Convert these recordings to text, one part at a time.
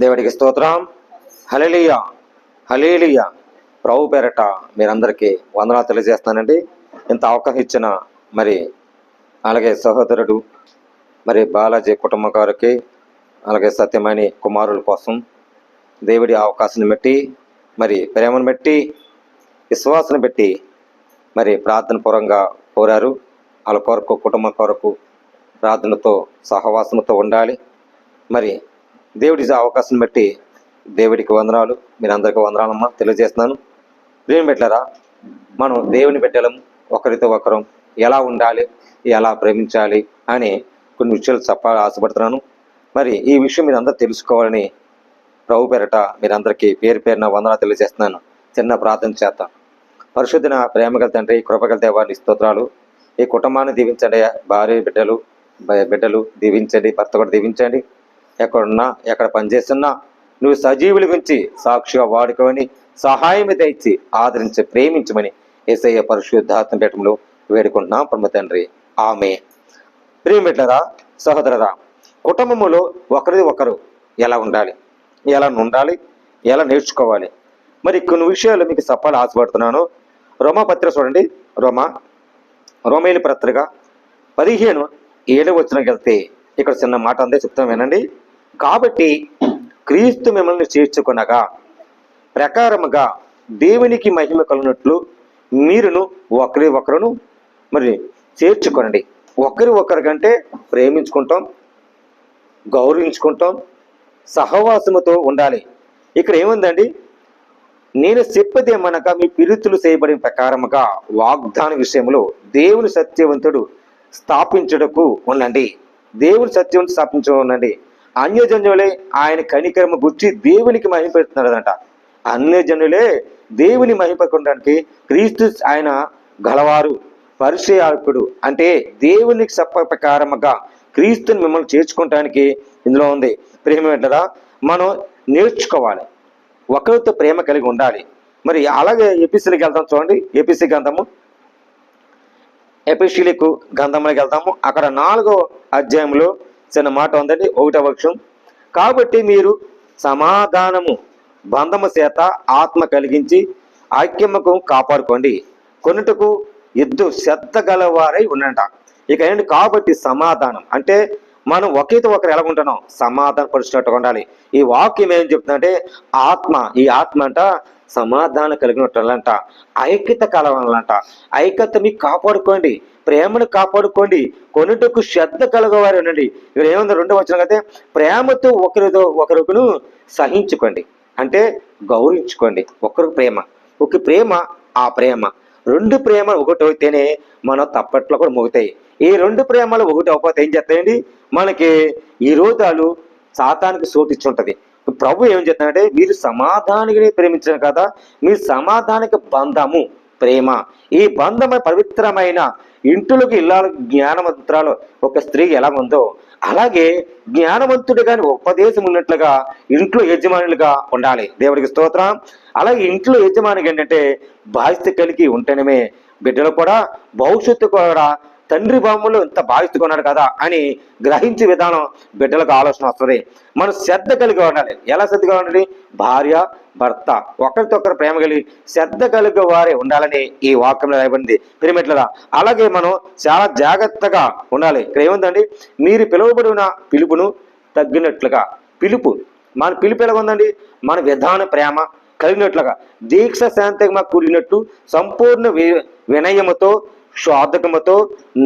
దేవుడికి స్తోత్రం. హల్లెలూయా, హల్లెలూయా. ప్రభు పేరట మీరందరికీ వందనాలు తెలియజేస్తానండి. ఇంత అవకాశం ఇచ్చిన మరి అలాగే సహోదరుడు మరి బాలాజీ కుటుంబం గారికి, అలాగే సత్యమణి కుమారుల కోసం దేవుడి అవకాశాన్ని బట్టి, మరి ప్రేమను బట్టి, విశ్వాసాన్ని బట్టి మరి ప్రార్థన పూర్వంగా కోరారు. వాళ్ళ కొరకు, కుటుంబం కొరకు ప్రార్థనతో సహవాసంతో ఉండాలి. మరి దేవుడి అవకాశం బట్టి దేవుడికి వందనాలు, మీరందరికీ వందనాలమ్మా తెలియజేస్తున్నాను. ప్రేమ పెట్టారా, మనం దేవుని బిడ్డలం, ఒకరితో ఒకరం ఎలా ఉండాలి, ఎలా ప్రేమించాలి అని కొన్ని విషయాలు చెప్పాలి ఆశపడుతున్నాను. మరి ఈ విషయం మీరు అందరూ తెలుసుకోవాలని ప్రభు పేరట మీరందరికీ పేరు పేరున వందనాలు తెలియజేస్తున్నాను. చిన్న ప్రార్థన చేద్దాం. పరిశుద్ధన ప్రేమగల తండ్రి, కృపగల దేవాన్ని స్తోత్రాలు. ఈ కుటుంబాన్ని దీవించండి, భార్య బిడ్డలు దీవించండి, భర్త కూడా దీవించండి. ఎక్కడున్నా, ఎక్కడ పనిచేస్తున్నా నువ్వు సజీవుల గురించి సాక్షిగా వాడుకోమని, సహాయం ఇచ్చి ఆదరించి ప్రేమించమని యేసయ్య పరిశుద్ధాత్మ పీఠంలో వేడుకుంటున్నాం పరమ తండ్రి, ఆమేన్. ప్రేమ బిడ్డలారా, సహోదరులారా, కుటుంబములో ఒకరిది ఒకరు ఎలా ఉండాలి, ఎలా నేర్చుకోవాలి, మరి కొన్ని విషయాలు మీకు చెప్పాలి ఆశపడుతున్నాను. రోమాపత్రిక చూడండి, రోమేలు పత్రిక 15:7 వెళ్తే ఇక్కడ చిన్న మాట అందే చెప్తాం, వినండి. కాబట్టి క్రీస్తు మిమ్మల్ని చేర్చుకొనగా ప్రకారముగా దేవునికి మహిమ కలుగునట్లు మీరును ఒకరి ఒకరును మరి చేర్చుకోనండి. ఒకరి కంటే ప్రేమించుకుంటాం, గౌరవించుకుంటాం, సహవాసముతో ఉండాలి. ఇక్కడ ఏముందండి, నేను చెప్పదేమనగా మీ పిరుతులు చేయబడిన ప్రకారముగా వాగ్దాన విషయంలో దేవుని సత్యవంతుడు స్థాపించుటకు ఉండండి. దేవుని సత్యవంతుడు స్థాపించు ఉండండి. అన్యజనులే ఆయన కనికరము గుర్చి దేవునికి మహిమపెడుతున్నారట. అన్యజనులే దేవుని మహిమపడడానికి క్రీస్తు ఆయన గలవారు, పరిచయాకుడు అంటే దేవునికి ప్రకారముగా క్రీస్తుని మిమ్మల్ని చేర్చుకోవటానికి ఇందులో ఉంది. ప్రేమ ఏంటరా, మనం నేర్చుకోవాలి, ఒకరితో ప్రేమ కలిగి ఉండాలి. మరి అలాగే ఎపిసిలకు వెళ్తాం చూడండి. ఎపిసి గ్రంథము, ఎపిసిలకు గ్రంథంలోకి వెళ్తాము. అక్కడ 4వ అధ్యాయంలో చిన్న మాట ఉందండి, 1వ వచనం. కాబట్టి మీరు సమాధానము బంధము చేత ఆత్మ కలిగించి ఐక్యముకు కాపాడుకోండి, కొన్నిటకు శ్రద్ధ గలవారై ఉండంట. ఇక ఏంటి, కాబట్టి సమాధానం అంటే మనం ఒకరితో ఒకరు ఎలా ఉంటున్నాం, సమాధాన పరుచినట్టుగా ఉండాలి. ఈ వాక్యం ఏం చెప్తుందంటే ఈ ఆత్మ అంట సమాధానం కలిగినట్లంట, ఐక్యత కలవాలంట. ఐక్యత మీకు కాపాడుకోండి, ప్రేమను కాపాడుకోండి, కొన్నిటకు శ్రద్ధ కలగవారు ఉండండి. ఇక్కడ ఏముంది, 2వ వచనం అయితే ప్రేమతో ఒకరిను సహించుకోండి అంటే గౌరవించుకోండి. ఒకరికి ప్రేమ, ఒక ప్రేమ, ఆ ప్రేమ 2 ప్రేమలు ఒకటైతేనే మనం తప్పట్లో కూడా మోగుతాయి. ఈ 2 ప్రేమలు ఒకటి అవ్వకపోతే ఏం చేస్తాయండి, మనకి ఈ రోజాలు సాతానికి సోటిచ్చుంటది. ప్రభు ఏం చెప్తానంటే మీరు సమాధానాన్ని ప్రేమించారు కదా, మీ సమాధానిక బంధము ప్రేమ. ఈ బంధమైన పవిత్రమైన ఇంటిలోకి ఇల్లాలి. జ్ఞానవంతురాలు ఒక స్త్రీ ఎలా ఉందో అలాగే జ్ఞానవంతుడు కానీ ఉపదేశం ఉన్నట్లుగా ఇంట్లో యజమానులుగా ఉండాలి. దేవుడికి స్తోత్రం. అలాగే ఇంట్లో యజమానికి ఏంటంటే బాధ్యత కలిగి ఉంటేనే బిడ్డలు కూడా భవిష్యత్తు కూడా తండ్రి బామ్మలు ఇంత బాధ్యత కొన్నాడు కదా అని గ్రహించే విధానం బిడ్డలకు ఆలోచన వస్తుంది. మనం శ్రద్ధ కలిగి ఉండాలి. ఎలా శ్రద్ధగా ఉండాలి, భార్య భర్త ఒకరితో ఒకరు ప్రేమ కలిగి శ్రద్ధ కలిగి వారే ఉండాలని ఈ వాక్యంలో రాయబడింది. ప్రియమిట్లరా, అలాగే మనం చాలా జాగ్రత్తగా ఉండాలి. ఇక్కడ ఏముందండి, మీరు పిలువబడిన పిలుపును తగ్గినట్లుగా, మన పిలుపు ఎలా ఉందండి, మన విధాన ప్రేమ కలిగినట్లుగా దీక్ష శాంతంగా కూడినట్టు సంపూర్ణ వినయముతో శోధకముతో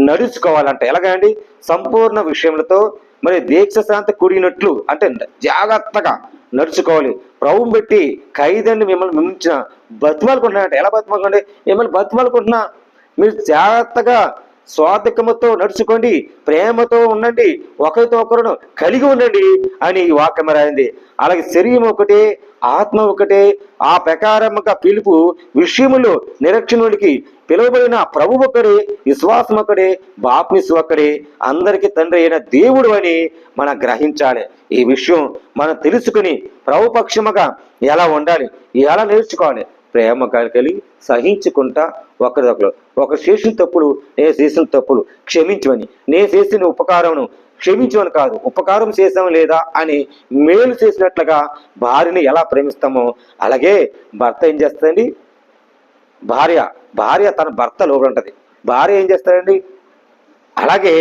నడుచుకోవాలంట. ఎలాగండి, సంపూర్ణ విషయములతో మరి దీక్ష శాంతి కూడినట్లు అంటే జాగ్రత్తగా నడుచుకోవాలి. ప్రభువుని పెట్టి ఖైదండి మిమ్మల్ని మించిన బతిమాలుకుంటున్నారంట. ఎలా బతిమాలుకోండి, మిమ్మల్ని బతిమాలుకుంటున్నా మీరు జాగ్రత్తగా స్వార్థకముతో నడుచుకోండి, ప్రేమతో ఉండండి, ఒకరితో ఒకరు కలిగి ఉండండి అని ఈ వాక్యం రాయింది. అలాగే శరీరం ఒకటే, ఆత్మ ఒకటే, ఆ ప్రకారముగా పిలుపు విషయములో నిరక్షణుడికి పిలువబడిన ప్రభు ఒకడే, విశ్వాసం ఒకడే, బాప్తిస్మం ఒకడే, అందరికీ తండ్రి అయిన దేవుడు అని మనం గ్రహించాలి. ఈ విషయం మనం తెలుసుకుని ప్రభు పక్షముగా ఎలా ఉండాలి, ఎలా నేర్చుకోవాలి, ప్రేమ కలిగి సహించుకుంటా ఒకరు చేసిన తప్పులు నేను చేసిన తప్పులు క్షమించమని, నేను చేసిన ఉపకారమును క్షమించమని కాదు, ఉపకారం చేసాం లేదా అని మేలు చేసినట్లుగా భార్యని ఎలా ప్రేమిస్తామో అలాగే భర్త ఏం చేస్తాడండి, భార్య భార్య తన భర్త లోబడి ఉంటుంది. భార్య ఏం చేస్తాడండి, అలాగే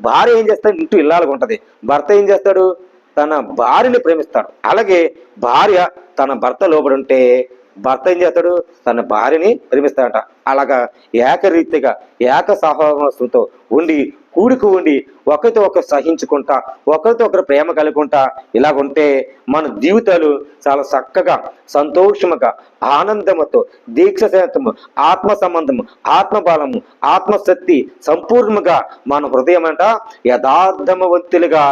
భార్య ఏం చేస్తాడు, ఇంటూ ఇల్లాలుగా ఉంటుంది. భర్త ఏం చేస్తాడు, తన భార్యని ప్రేమిస్తాడు. అలాగే భార్య తన భర్త లోబడి ఉంటే భర్త ఏం చేస్తాడు, తన భార్యని ప్రేమిస్తాడట. అలాగా ఏకరీతిగా ఏక సహవాసంతో ఉండి కూడికి ఉండి ఒకరితో ఒకరు సహించుకుంటా ఒకరితో ఒకరు ప్రేమ కలుగుకుంటా ఇలాగుంటే మన జీవితాలు చాలా చక్కగా సంతోషముగా ఆనందముతో దీక్షశాంతము ఆత్మ సంబంధము ఆత్మబలము ఆత్మశక్తి సంపూర్ణముగా మన హృదయం అంట యథార్థమవంతులుగా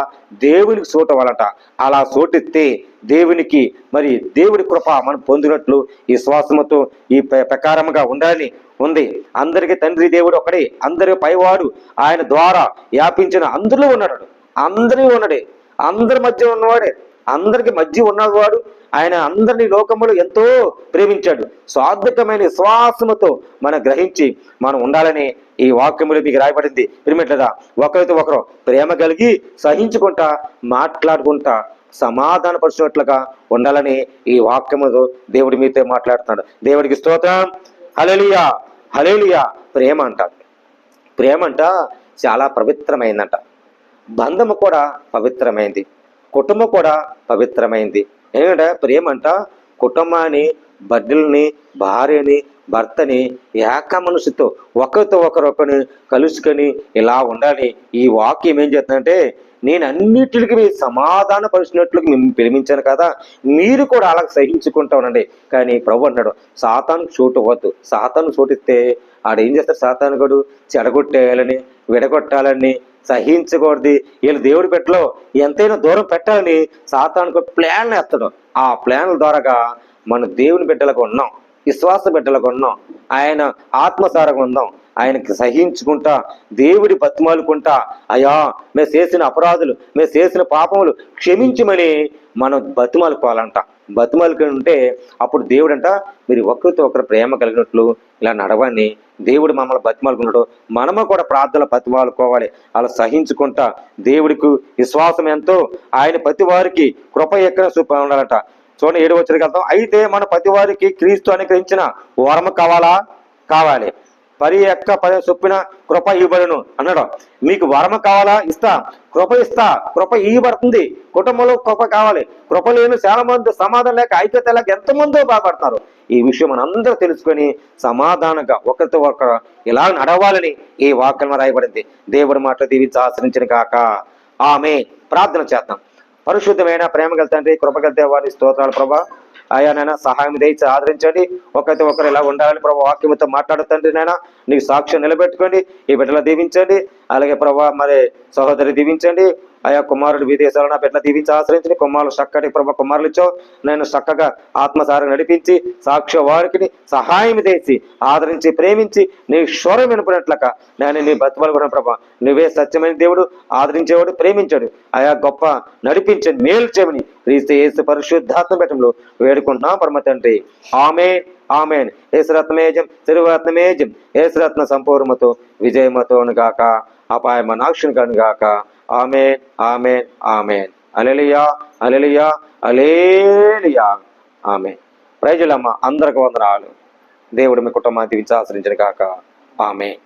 దేవునికి సూటవాలంట. అలా సూటిస్తే దేవునికి మరి దేవుడి కృప మనం పొందినట్లు ఈ శ్వాసముతో ఈ ప్రకారముగా ఉండాలని ఉంది. అందరికి తండ్రి దేవుడు ఒకడే, అందరి పైవాడు, ఆయన ద్వారా వ్యాపించిన అందరిలో ఉన్నాడు, అందరి ఉన్నాడే, అందరి మధ్య ఉన్నవాడే, అందరికి మధ్య ఉన్నవాడు ఆయన. అందరినీ లోకములు ఎంతో ప్రేమించాడు. స్వార్థకమైన విశ్వాసముతో మనం గ్రహించి మనం ఉండాలని ఈ వాక్యములు మీకు రాయబడింది. ప్రియమిట్లదా, ఒకరితో ఒకరు ప్రేమ కలిగి సహించుకుంటా మాట్లాడుకుంటా సమాధానపరిచినట్లుగా ఉండాలని ఈ వాక్యముతో దేవుడి మీతో మాట్లాడుతున్నాడు. దేవుడికి స్తోత్రం. హల్లెలూయా హల్లెలూయా. ప్రేమ అంట, ప్రేమ అంట చాలా పవిత్రమైందంట. బంధము కూడా పవిత్రమైంది, కుటుంబం కూడా పవిత్రమైంది. ఎందుకంటే ప్రేమ అంట కుటుంబాన్ని, బిడ్డల్ని, భార్యని, భర్తని ఏక మనసుతో ఒకరితో ఒకరొకరిని కలుసుకొని ఇలా ఉండాలి. ఈ వాక్యం ఏం చేస్తుందంటే, నేను అన్నిటికి మీ సమాధాన పరిచినట్లు మేము ప్రేమించాను కదా, మీరు కూడా అలా సహించుకుంటా ఉండండి. కానీ ప్రభు అన్నాడు, సాతాను చోటు వద్దు. సాతాను చోటిస్తే ఆడేం చేస్తాడు, సాతానుగడు చెడగొట్టేయాలని విడగొట్టాలని సహించకూడదు, వీళ్ళు దేవుడి పెట్టలో ఎంతైనా దూరం పెట్టాలని సాతానుకు ప్లాన్లు వేస్తాడు. ఆ ప్లాన్ల ద్వారాగా మన దేవుని బిడ్డలకు ఉన్నాం, విశ్వాస బిడ్డలకు ఉన్నాం, ఆయన ఆత్మసారంగా ఉందాం, ఆయనకి సహించుకుంటా దేవుడి బతిమాలుకుంటా అయ్యా మేము చేసిన అపరాధులు మేము చేసిన పాపములు క్షమించమని మనం బతిమాలుకోవాలంట. బతిమాలుకుంటే అప్పుడు దేవుడు అంట మీరు ఒకరితో ఒకరు ప్రేమ కలిగినట్లు ఇలా నడవని దేవుడు మమ్మల్ని బతిమాలుకున్నాడు. మనము కూడా ప్రార్థనలు బతిమాలుకోవాలి. అలా సహించుకుంటా దేవుడికి విశ్వాసం ఎంతో ఆయన ప్రతి వారికి కృప ఎక్కడ చూప ఉండాలంట. చూడండి 7వ వచనానికి వెళ్తాం. అయితే మన ప్రతి వారికి క్రీస్తు అనుగ్రహించిన వరము కావాలా, కావాలి. పరి యొక్క పరి చొప్పున కృప ఇవ్వబడును అన్నాడు. మీకు వరమ కావాలా, ఇస్తా. కృప ఇస్తా, కృప ఇవ్వబడుతుంది. కుటుంబంలో కృప కావాలి. కృప లేని చాలా మంది సమాధానం లేక ఐక్యత లేక ఎంతమందో బాధపడతారు. ఈ విషయం మనం అందరూ తెలుసుకొని సమాధానంగా ఒకరితో ఒకరు ఇలా నడవాలని ఈ వాక్యం రాయబడింది. దేవుడి మాట దీవించి ఆశ్రయించిన కాక ఆమేన్. ప్రార్థన చేద్దాం. పరిశుద్ధమైన ప్రేమ గల తండ్రి, కృపగల దేవాని స్తోత్రాలు ప్రభా. అయ్యా నైనా సహాయం దయచి ఆదరించండి. ఒకరితో ఒకరు ఇలా ఉండాలని ప్రభా వాక్యంతో మాట్లాడుతండి. నైనా నీకు సాక్ష్యం నిలబెట్టుకోండి. ఈ బిడ్డలు దీవించండి. అలాగే ప్రభా మరి సహోదరి దీవించండి. ఆయా కుమారుడు విదేశాలను బిడ్డలు దీవించి ఆశ్రయించండి. కుమారులు చక్కటి ప్రభా కుమారులు ఇచ్చావు. నేను చక్కగా ఆత్మసారం నడిపించి సాక్ష్య వారికి సహాయం చేసి ఆదరించి ప్రేమించి నీ స్వరం వినపడినట్లక నేను నీ బతుమాలు కూడా ప్రభా నువ్వే సత్యమైన దేవుడు, ఆదరించేవాడు, ప్రేమించాడు. ఆయా గొప్ప నడిపించండి, మేలు చేయమని క్రీస్తు యేసు పరిశుద్ధాత్మ బెటంలో వేడుకుంటున్నాం పరమ తండ్రి. ఆమేన్ ఆమేన్. యేసురత్నమేజం తిరువరత్నమేజం యేసురత్న సంపూర్ణతో విజయమతోను గాక అపాయమ నాక్షణ కాను గాక. ఆమేన్ ఆమేన్ ఆమేన్. హల్లెలూయా హల్లెలూయా హల్లెలూయా. ఆమేన్. ప్రైజులమ్మ అందరికి వందనాలు. దేవుడు మీ కుటుంబాన్ని దీవించి ఆశ్రయించను గాక. ఆమేన్.